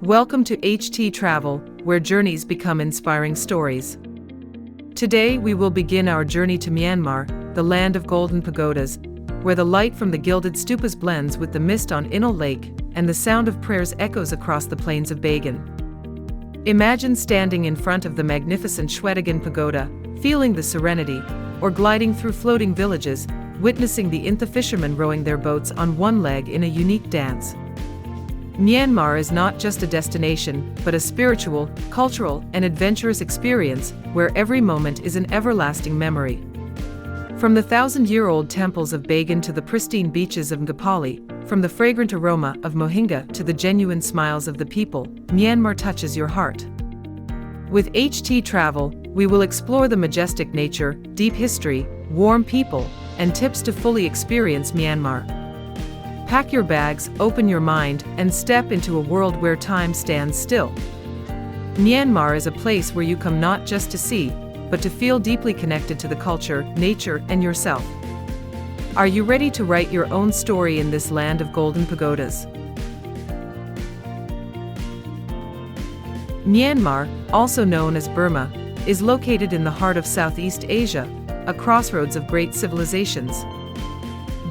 Welcome to httravel, where journeys become inspiring stories. Today we will begin our journey to Myanmar, the land of golden pagodas, where the light from the gilded stupas blends with the mist on Inal Lake, and the sound of prayers echoes across the plains of Bagan. Imagine standing in front of the magnificent Shwedagon pagoda, feeling the serenity, or gliding through floating villages, witnessing the Intha fishermen rowing their boats on one leg in a unique dance. Myanmar is not just a destination, but a spiritual, cultural, and adventurous experience where every moment is an everlasting memory. From the thousand-year-old temples of Bagan to the pristine beaches of Ngapali, from the fragrant aroma of mohinga to the genuine smiles of the people, Myanmar touches your heart. With httravel, we will explore the majestic nature, deep history, warm people, and tips to fully experience Myanmar. Pack your bags, open your mind, and step into a world where time stands still. Myanmar is a place where you come not just to see, but to feel deeply connected to the culture, nature, and yourself. Are you ready to write your own story in this land of golden pagodas? Myanmar, also known as Burma, is located in the heart of Southeast Asia, a crossroads of great civilizations.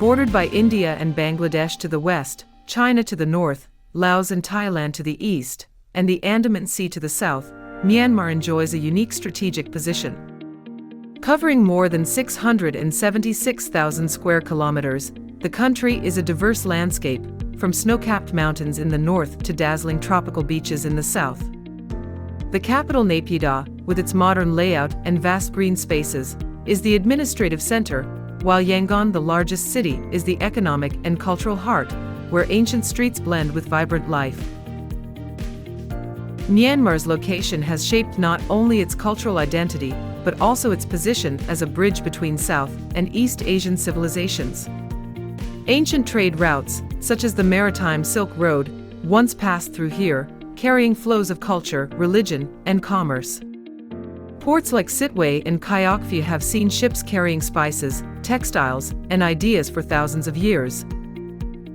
Bordered by India and Bangladesh to the west, China to the north, Laos and Thailand to the east, and the Andaman Sea to the south, Myanmar enjoys a unique strategic position. Covering more than 676,000 square kilometers, the country is a diverse landscape, from snow-capped mountains in the north to dazzling tropical beaches in the south. The capital Naypyidaw, with its modern layout and vast green spaces, is the administrative center, while Yangon, the largest city, is the economic and cultural heart, where ancient streets blend with vibrant life. Myanmar's location has shaped not only its cultural identity, but also its position as a bridge between South and East Asian civilizations. Ancient trade routes, such as the Maritime Silk Road, once passed through here, carrying flows of culture, religion, and commerce. Ports like Sitwe and Kayakphi have seen ships carrying spices, textiles, and ideas for thousands of years.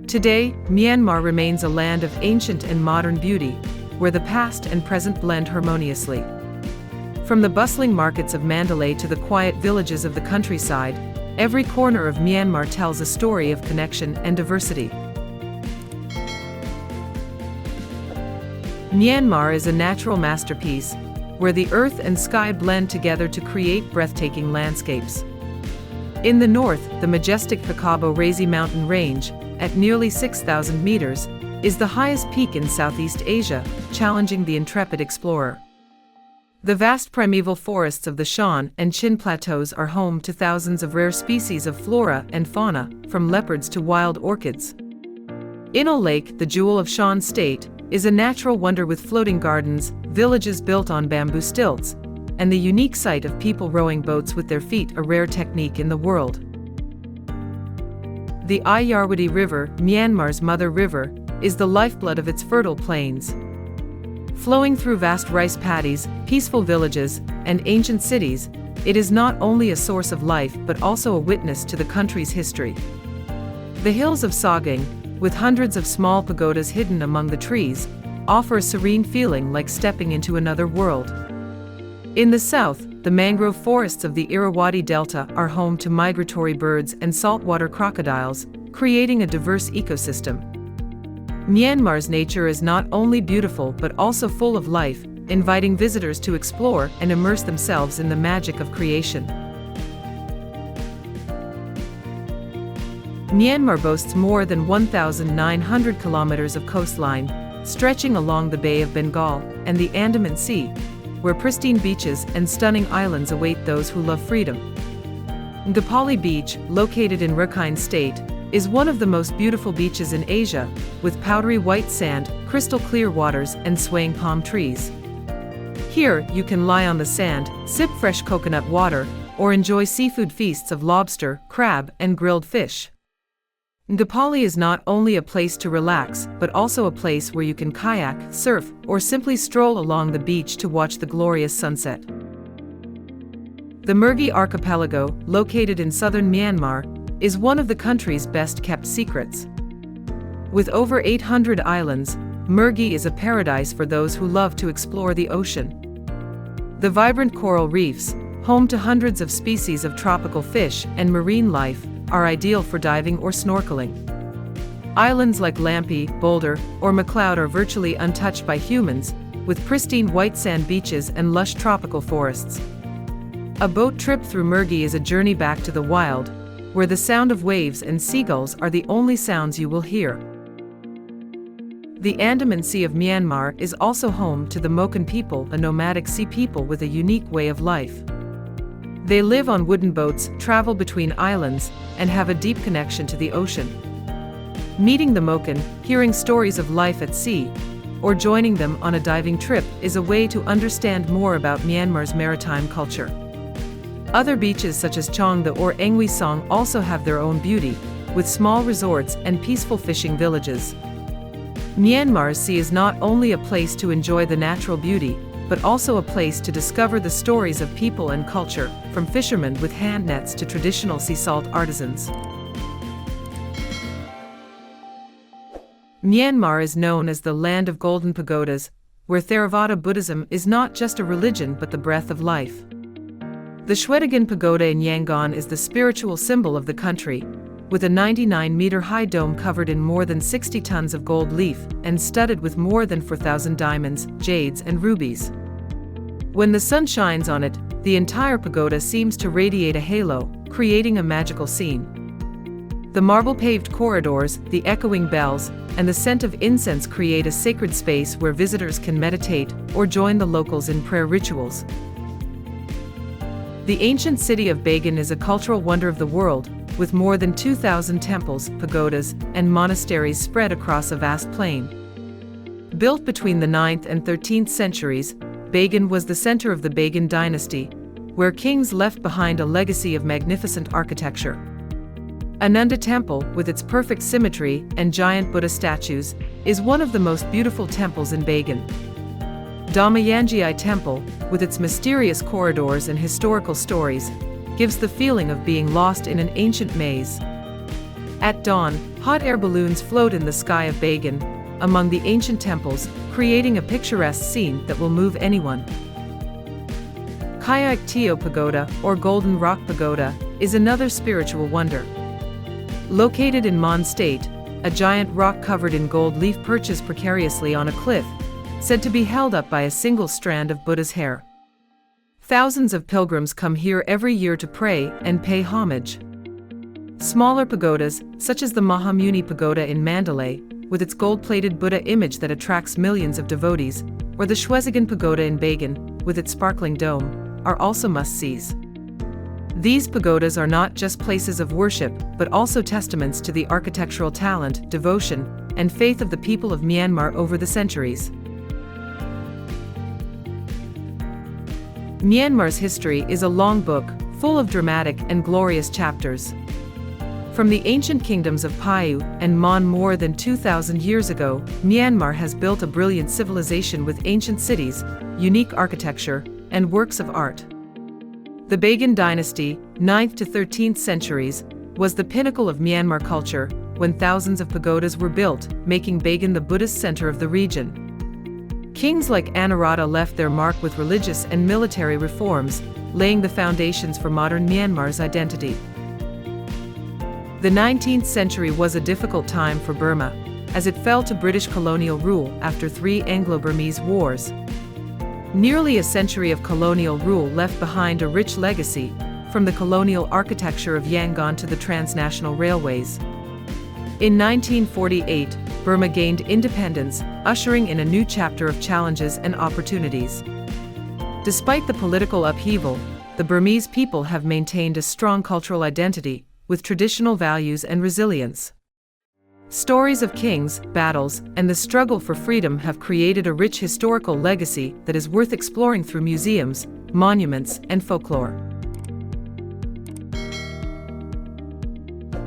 Today, Myanmar remains a land of ancient and modern beauty, where the past and present blend harmoniously. From the bustling markets of Mandalay to the quiet villages of the countryside, every corner of Myanmar tells a story of connection and diversity. Myanmar is a natural masterpiece, where the earth and sky blend together to create breathtaking landscapes. In the north, the majestic Pakabo Razi mountain range, at nearly 6,000 meters, is the highest peak in Southeast Asia, challenging the intrepid explorer. The vast primeval forests of the Shan and Chin plateaus are home to thousands of rare species of flora and fauna, from leopards to wild orchids. Inal Lake, the jewel of Shan State, is a natural wonder with floating gardens, villages built on bamboo stilts, and the unique sight of people rowing boats with their feet, a rare technique in the world. The Ayeyarwady River, Myanmar's mother river, is the lifeblood of its fertile plains. Flowing through vast rice paddies, peaceful villages, and ancient cities, it is not only a source of life but also a witness to the country's history. The hills of Sagang, with hundreds of small pagodas hidden among the trees, offer a serene feeling like stepping into another world. In the south, the mangrove forests of the Irrawaddy Delta are home to migratory birds and saltwater crocodiles, creating a diverse ecosystem. Myanmar's nature is not only beautiful but also full of life, inviting visitors to explore and immerse themselves in the magic of creation. Myanmar boasts more than 1,900 kilometers of coastline, stretching along the Bay of Bengal and the Andaman Sea, where pristine beaches and stunning islands await those who love freedom. Ngapali Beach, located in Rakhine State, is one of the most beautiful beaches in Asia, with powdery white sand, crystal clear waters, and swaying palm trees. Here, you can lie on the sand, sip fresh coconut water, or enjoy seafood feasts of lobster, crab, and grilled fish. Ngapali is not only a place to relax, but also a place where you can kayak, surf, or simply stroll along the beach to watch the glorious sunset. The Mergui Archipelago, located in southern Myanmar, is one of the country's best-kept secrets. With over 800 islands, Mergui is a paradise for those who love to explore the ocean. The vibrant coral reefs, home to hundreds of species of tropical fish and marine life, are ideal for diving or snorkeling. Islands like Lampi, Boulder, or McLeod are virtually untouched by humans, with pristine white sand beaches and lush tropical forests. A boat trip through Mergui is a journey back to the wild, where the sound of waves and seagulls are the only sounds you will hear. The Andaman Sea of Myanmar is also home to the Moken people, a nomadic sea people with a unique way of life. They live on wooden boats, travel between islands, and have a deep connection to the ocean. Meeting the Moken, hearing stories of life at sea, or joining them on a diving trip is a way to understand more about Myanmar's maritime culture. Other beaches such as Chongda or Engwi Song also have their own beauty, with small resorts and peaceful fishing villages. Myanmar's sea is not only a place to enjoy the natural beauty, but also a place to discover the stories of people and culture, from fishermen with hand nets to traditional sea salt artisans. Myanmar is known as the Land of Golden Pagodas, where Theravada Buddhism is not just a religion but the breath of life. The Shwedagon Pagoda in Yangon is the spiritual symbol of the country, with a 99-meter-high dome covered in more than 60 tons of gold leaf and studded with more than 4,000 diamonds, jades, and rubies. When the sun shines on it, the entire pagoda seems to radiate a halo, creating a magical scene. The marble-paved corridors, the echoing bells, and the scent of incense create a sacred space where visitors can meditate or join the locals in prayer rituals. The ancient city of Bagan is a cultural wonder of the world, with more than 2,000 temples, pagodas, and monasteries spread across a vast plain. Built between the 9th and 13th centuries, Bagan was the center of the Bagan dynasty, where kings left behind a legacy of magnificent architecture. Ananda Temple, with its perfect symmetry and giant Buddha statues, is one of the most beautiful temples in Bagan. Damayanji Temple, with its mysterious corridors and historical stories, gives the feeling of being lost in an ancient maze. At dawn, hot air balloons float in the sky of Bagan, among the ancient temples, creating a picturesque scene that will move anyone. Kayak Teo Pagoda, or Golden Rock Pagoda, is another spiritual wonder. Located in Mon State, a giant rock covered in gold leaf perches precariously on a cliff, said to be held up by a single strand of Buddha's hair. Thousands of pilgrims come here every year to pray and pay homage. Smaller pagodas, such as the Mahamuni Pagoda in Mandalay, with its gold-plated Buddha image that attracts millions of devotees, or the Shwedagon Pagoda in Bagan, with its sparkling dome, are also must-sees. These pagodas are not just places of worship, but also testaments to the architectural talent, devotion, and faith of the people of Myanmar over the centuries. Myanmar's history is a long book, full of dramatic and glorious chapters. From the ancient kingdoms of Paiyu and Mon more than 2,000 years ago, Myanmar has built a brilliant civilization with ancient cities, unique architecture, and works of art. The Bagan dynasty, 9th to 13th centuries, was the pinnacle of Myanmar culture, when thousands of pagodas were built, making Bagan the Buddhist center of the region. Kings like Anuradha left their mark with religious and military reforms, laying the foundations for modern Myanmar's identity. The 19th century was a difficult time for Burma, as it fell to British colonial rule after 3 Anglo-Burmese wars. Nearly a century of colonial rule left behind a rich legacy, from the colonial architecture of Yangon to the transnational railways. In 1948, Burma gained independence, ushering in a new chapter of challenges and opportunities. Despite the political upheaval, the Burmese people have maintained a strong cultural identity, with traditional values and resilience. Stories of kings, battles, and the struggle for freedom have created a rich historical legacy that is worth exploring through museums, monuments, and folklore.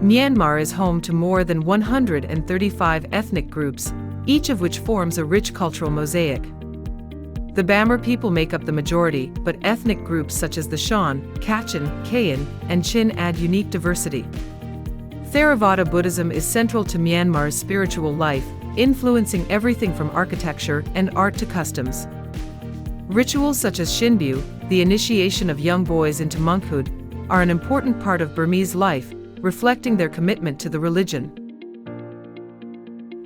Myanmar is home to more than 135 ethnic groups, each of which forms a rich cultural mosaic. The Bamar people make up the majority, but ethnic groups such as the Shan, Kachin, Kayan, and Chin add unique diversity. Theravada Buddhism is central to Myanmar's spiritual life, influencing everything from architecture and art to customs. Rituals such as Shinbyu, the initiation of young boys into monkhood, are an important part of Burmese life, reflecting their commitment to the religion.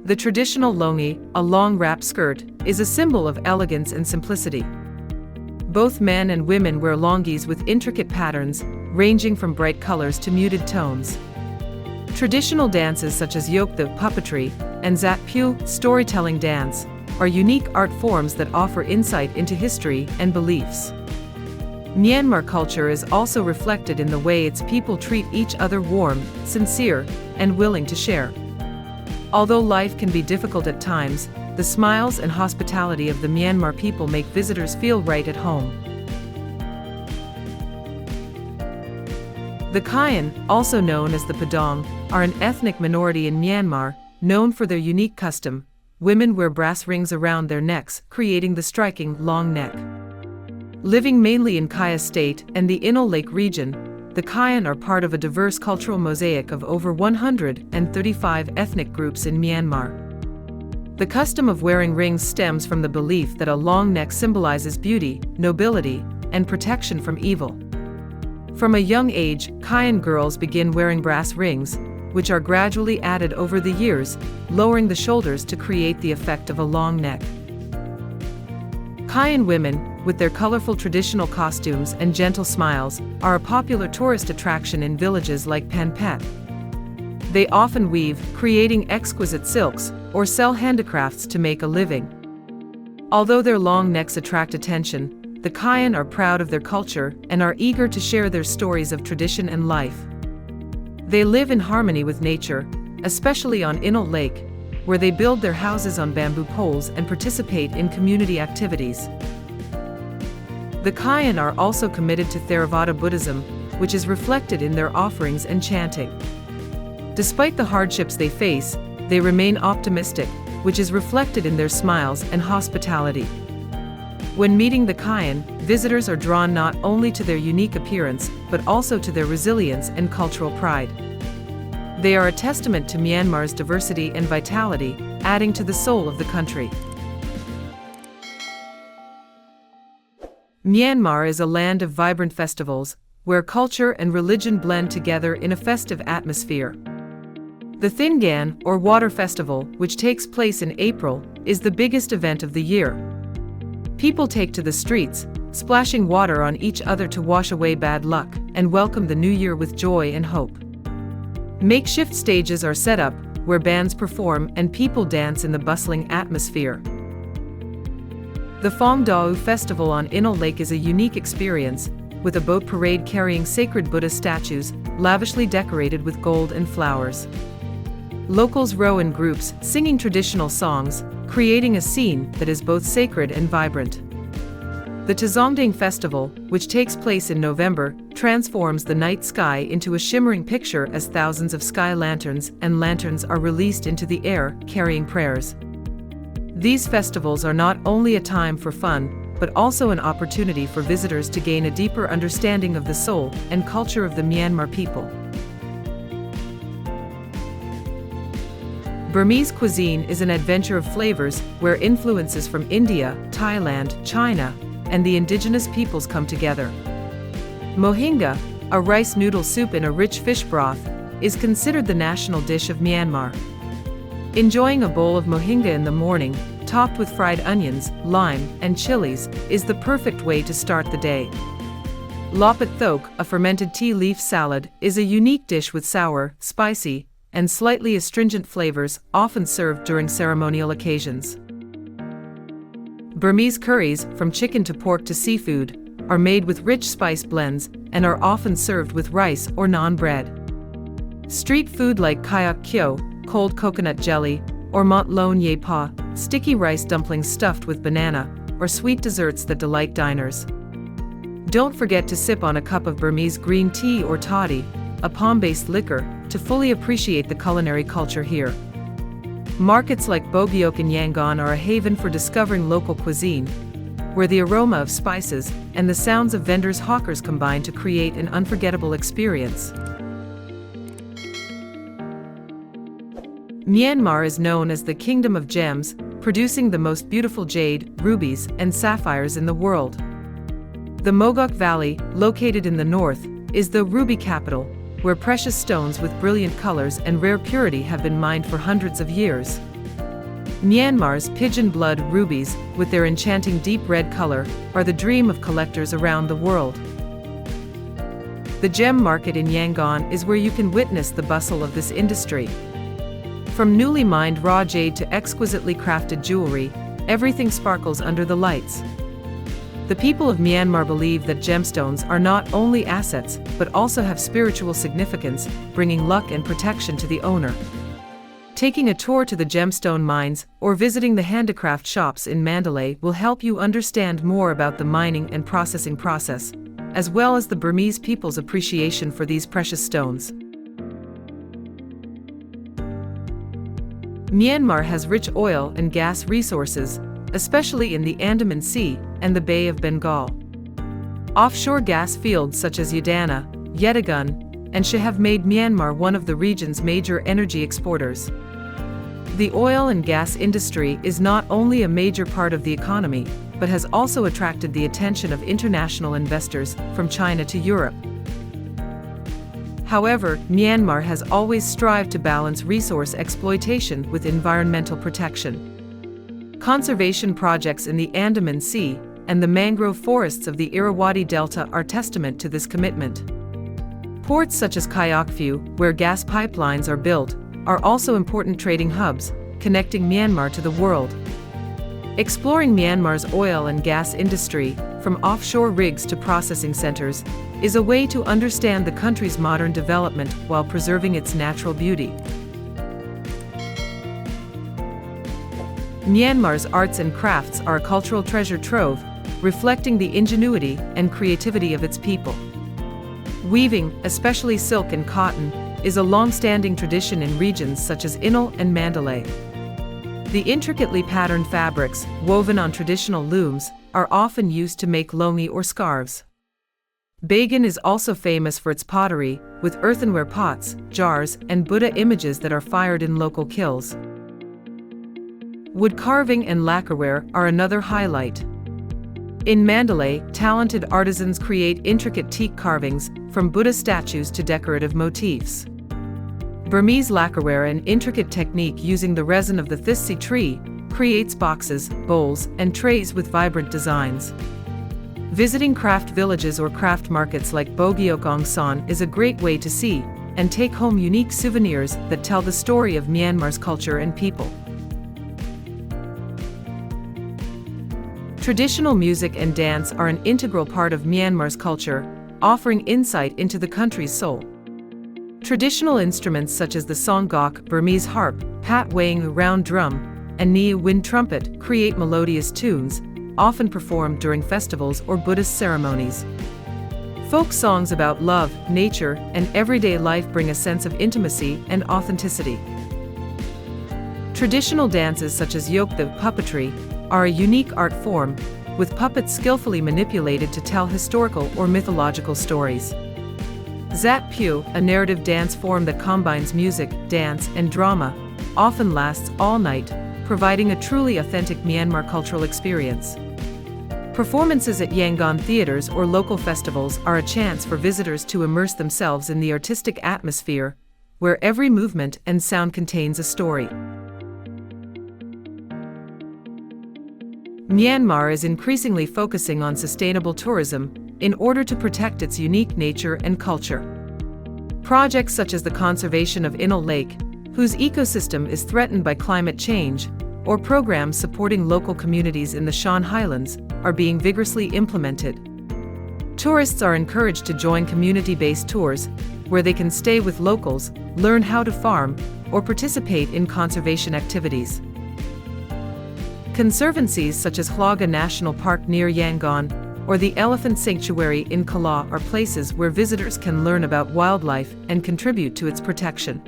The traditional longi, a long wrap skirt, is a symbol of elegance and simplicity. Both men and women wear longis with intricate patterns, ranging from bright colors to muted tones. Traditional dances such as Yokta puppetry and Zatpyu storytelling dance are unique art forms that offer insight into history and beliefs. Myanmar culture is also reflected in the way its people treat each other: warm, sincere, and willing to share. Although life can be difficult at times, the smiles and hospitality of the Myanmar people make visitors feel right at home. The Kayan, also known as the Padong, are an ethnic minority in Myanmar, known for their unique custom. Women wear brass rings around their necks, creating the striking long neck. Living mainly in Kaya State and the Inal Lake region, the Kayan are part of a diverse cultural mosaic of over 135 ethnic groups in Myanmar. The custom of wearing rings stems from the belief that a long neck symbolizes beauty, nobility, and protection from evil. From a young age, Kayan girls begin wearing brass rings, which are gradually added over the years, lowering the shoulders to create the effect of a long neck. Kayan women, with their colorful traditional costumes and gentle smiles, are a popular tourist attraction in villages like Panpet. They often weave, creating exquisite silks, or sell handicrafts to make a living. Although their long necks attract attention, the Kayan are proud of their culture and are eager to share their stories of tradition and life. They live in harmony with nature, especially on Inal Lake, where they build their houses on bamboo poles and participate in community activities. The Kayan are also committed to Theravada Buddhism, which is reflected in their offerings and chanting. Despite the hardships they face, they remain optimistic, which is reflected in their smiles and hospitality. When meeting the Kayan, visitors are drawn not only to their unique appearance, but also to their resilience and cultural pride. They are a testament to Myanmar's diversity and vitality, adding to the soul of the country. Myanmar is a land of vibrant festivals, where culture and religion blend together in a festive atmosphere. The Thingan, or Water Festival, which takes place in April, is the biggest event of the year. People take to the streets, splashing water on each other to wash away bad luck and welcome the new year with joy and hope. Makeshift stages are set up, where bands perform and people dance in the bustling atmosphere. The Phom Dau Festival on Inal Lake is a unique experience, with a boat parade carrying sacred Buddhist statues, lavishly decorated with gold and flowers. Locals row in groups, singing traditional songs, creating a scene that is both sacred and vibrant. The Tzongding Festival, which takes place in November, transforms the night sky into a shimmering picture as thousands of sky lanterns and lanterns are released into the air, carrying prayers. These festivals are not only a time for fun, but also an opportunity for visitors to gain a deeper understanding of the soul and culture of the Myanmar people. Burmese cuisine is an adventure of flavors where influences from India, Thailand, China, and the indigenous peoples come together. Mohinga, a rice noodle soup in a rich fish broth, is considered the national dish of Myanmar. Enjoying a bowl of mohinga in the morning, topped with fried onions, lime, and chilies, is the perfect way to start the day. Lopat thok, a fermented tea leaf salad, is a unique dish with sour, spicy, and slightly astringent flavors, often served during ceremonial occasions. Burmese curries, from chicken to pork to seafood, are made with rich spice blends and are often served with rice or naan bread. Street food like kayak kyo, cold coconut jelly, or mont lon ye pa, sticky rice dumplings stuffed with banana, or sweet desserts that delight diners. Don't forget to sip on a cup of Burmese green tea or toddy, a palm-based liquor, to fully appreciate the culinary culture here. Markets like Bogyok and Yangon are a haven for discovering local cuisine, where the aroma of spices and the sounds of vendors' hawkers combine to create an unforgettable experience. Myanmar is known as the Kingdom of Gems, producing the most beautiful jade, rubies, and sapphires in the world. The Mogok Valley, located in the north, is the ruby capital, where precious stones with brilliant colors and rare purity have been mined for hundreds of years. Myanmar's pigeon blood rubies, with their enchanting deep red color, are the dream of collectors around the world. The gem market in Yangon is where you can witness the bustle of this industry. From newly mined raw jade to exquisitely crafted jewelry, everything sparkles under the lights. The people of Myanmar believe that gemstones are not only assets, but also have spiritual significance, bringing luck and protection to the owner. Taking a tour to the gemstone mines or visiting the handicraft shops in Mandalay will help you understand more about the mining and processing process, as well as the Burmese people's appreciation for these precious stones. Myanmar has rich oil and gas resources, especially in the Andaman Sea and the Bay of Bengal. Offshore gas fields such as Yadana, Shwedagon, and Shwe have made Myanmar one of the region's major energy exporters. The oil and gas industry is not only a major part of the economy, but has also attracted the attention of international investors from China to Europe. However, Myanmar has always strived to balance resource exploitation with environmental protection. Conservation projects in the Andaman Sea and the mangrove forests of the Irrawaddy Delta are testament to this commitment. Ports such as Kayakphu, where gas pipelines are built, are also important trading hubs, connecting Myanmar to the world. Exploring Myanmar's oil and gas industry, from offshore rigs to processing centers, is a way to understand the country's modern development while preserving its natural beauty. Myanmar's arts and crafts are a cultural treasure trove, reflecting the ingenuity and creativity of its people. Weaving, especially silk and cotton, is a long-standing tradition in regions such as Inal and Mandalay. The intricately patterned fabrics, woven on traditional looms, are often used to make longi or scarves. Bagan is also famous for its pottery, with earthenware pots, jars, and Buddha images that are fired in local kilns. Wood carving and lacquerware are another highlight. In Mandalay, talented artisans create intricate teak carvings, from Buddha statues to decorative motifs. Burmese lacquerware, an intricate technique using the resin of the thissi tree, creates boxes, bowls, and trays with vibrant designs. Visiting craft villages or craft markets like Bogyokong Son is a great way to see and take home unique souvenirs that tell the story of Myanmar's culture and people. Traditional music and dance are an integral part of Myanmar's culture, offering insight into the country's soul. Traditional instruments such as the songok, Burmese harp, pat weighing round drum, and Nia wind trumpet create melodious tunes, often performed during festivals or Buddhist ceremonies. Folk songs about love, nature, and everyday life bring a sense of intimacy and authenticity. Traditional dances such as yokta puppetry are a unique art form, with puppets skillfully manipulated to tell historical or mythological stories. Zat Pyu, a narrative dance form that combines music, dance, and drama, often lasts all night, providing a truly authentic Myanmar cultural experience. Performances at Yangon theaters or local festivals are a chance for visitors to immerse themselves in the artistic atmosphere, where every movement and sound contains a story. Myanmar is increasingly focusing on sustainable tourism in order to protect its unique nature and culture. Projects such as the conservation of Inal Lake, whose ecosystem is threatened by climate change, or programs supporting local communities in the Shan Highlands, are being vigorously implemented. Tourists are encouraged to join community-based tours, where they can stay with locals, learn how to farm, or participate in conservation activities. Conservancies such as Hluaga National Park near Yangon or the Elephant Sanctuary in Kala are places where visitors can learn about wildlife and contribute to its protection.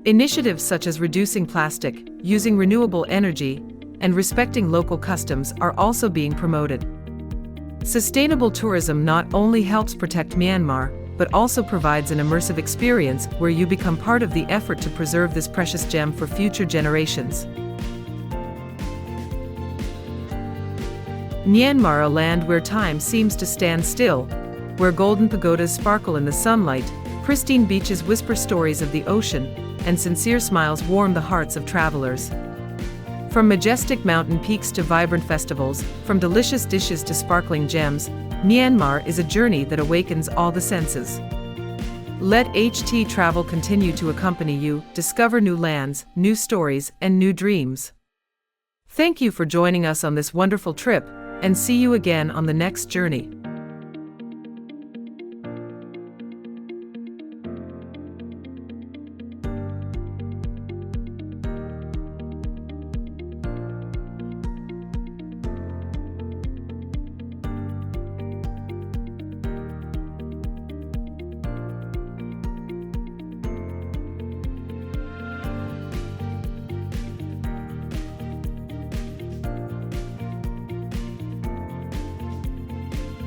Initiatives such as reducing plastic, using renewable energy, and respecting local customs are also being promoted. Sustainable tourism not only helps protect Myanmar, but also provides an immersive experience where you become part of the effort to preserve this precious gem for future generations. Myanmar, a land where time seems to stand still, where golden pagodas sparkle in the sunlight, pristine beaches whisper stories of the ocean, and sincere smiles warm the hearts of travelers. From majestic mountain peaks to vibrant festivals, from delicious dishes to sparkling gems, Myanmar is a journey that awakens all the senses. Let httravel continue to accompany you, discover new lands, new stories, and new dreams. Thank you for joining us on this wonderful trip, and see you again on the next journey.